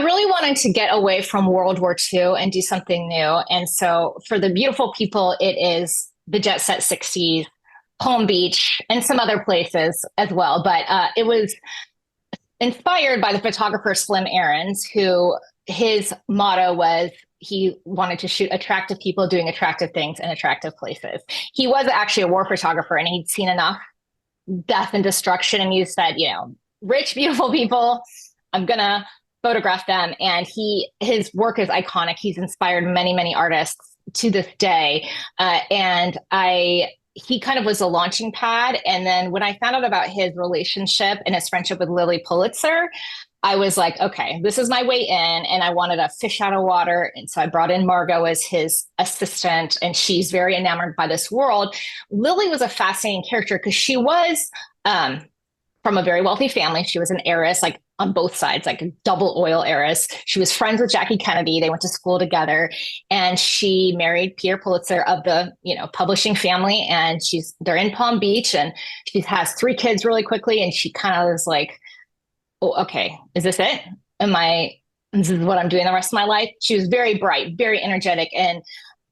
really wanted to get away from World War II and do something new. And so for the beautiful people, it is the Jet Set 60s, Palm Beach, and some other places as well. But it was inspired by the photographer Slim Aarons, who his motto was he wanted to shoot attractive people doing attractive things in attractive places. He was actually a war photographer and he'd seen enough death and destruction. And he said, rich, beautiful people, I'm going to photograph them. And his work is iconic. He's inspired many, many artists to this day. He kind of was a launching pad. And then when I found out about his relationship and his friendship with Lily Pulitzer, I was like, okay, this is my way in. And I wanted a fish out of water. And so I brought in Margot as his assistant, and she's very enamored by this world. Lily was a fascinating character because she was from a very wealthy family. She was an heiress, like on both sides, like a double oil heiress. She was friends with Jackie Kennedy. They went to school together, and she married Pierre Pulitzer of the, publishing family. And they're in Palm Beach, and she has 3 kids really quickly. And she kind of was like, oh, okay, is this it? This is what I'm doing the rest of my life? She was very bright, very energetic. And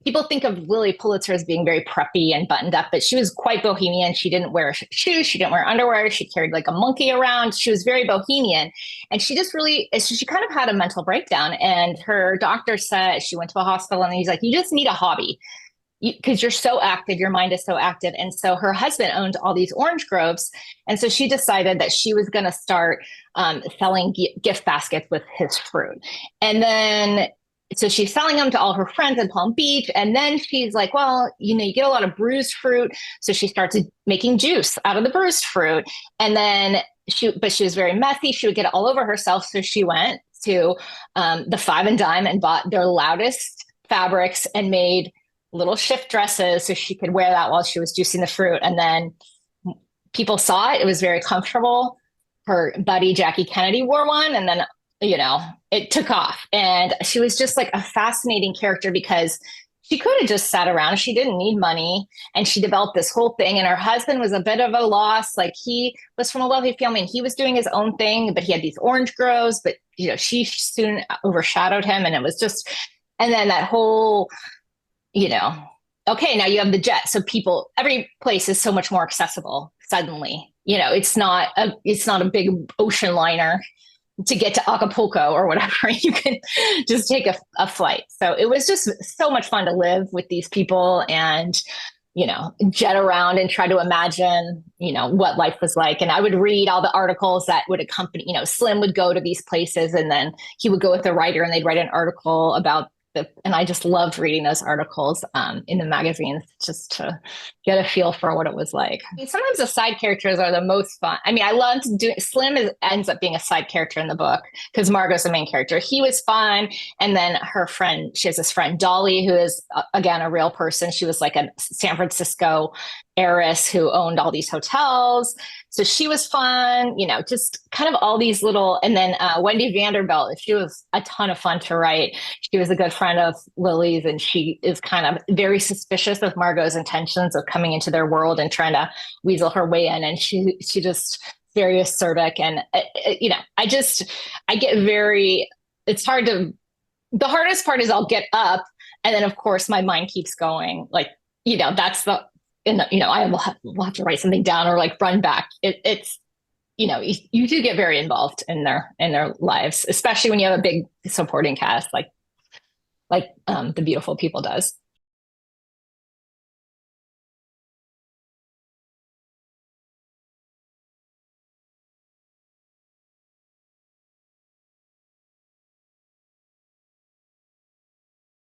people think of Lily Pulitzer as being very preppy and buttoned up, but she was quite bohemian. She didn't wear shoes. She didn't wear underwear. She carried like a monkey around. She was very bohemian. And she kind of had a mental breakdown. And her doctor said, she went to a hospital and he's like, you just need a hobby because you're so active, your mind is so active. And so her husband owned all these orange groves. And so she decided that she was going to start selling gift baskets with his fruit. And then so she's selling them to all her friends in Palm Beach. And then she's like, well, you get a lot of bruised fruit. So she starts making juice out of the bruised fruit. And then she was very messy. She would get it all over herself. So she went to the Five and Dime and bought their loudest fabrics and made little shift dresses so she could wear that while she was juicing the fruit. And then people saw it. It was very comfortable. Her buddy Jackie Kennedy wore one. And then it took off. And she was just like a fascinating character because she could have just sat around. She didn't need money. And she developed this whole thing. And her husband was a bit of a loss. Like he was from a wealthy family and he was doing his own thing, but he had these orange groves. But, she soon overshadowed him. And it was just, and then that whole, okay, now you have the jet. So every place is so much more accessible suddenly. It's not a big ocean liner to get to Acapulco or whatever. You can just take a flight. So it was just so much fun to live with these people and, jet around and try to imagine, what life was like. And I would read all the articles that would accompany, Slim would go to these places and then he would go with the writer and they'd write an article about and I just loved reading those articles in the magazines just to get a feel for what it was like. Sometimes the side characters are the most fun. I loved Slim ends up being a side character in the book because Margot's the main character. He was fun. And then her friend, she has this friend, Dolly, who is, again, a real person. She was like a San Francisco heiress who owned all these hotels. So she was fun, just kind of all these little, and then Wendy Vanderbilt, she was a ton of fun to write. She was a good friend of Lily's and she is kind of very suspicious of Margot's intentions of coming into their world and trying to weasel her way in. And she just very acerbic. And, I get it's hard the hardest part is I'll get up and then of course my mind keeps going like, that's I will have to write something down or like run back. It's you do get very involved in their lives, especially when you have a big supporting cast like The Beautiful People does.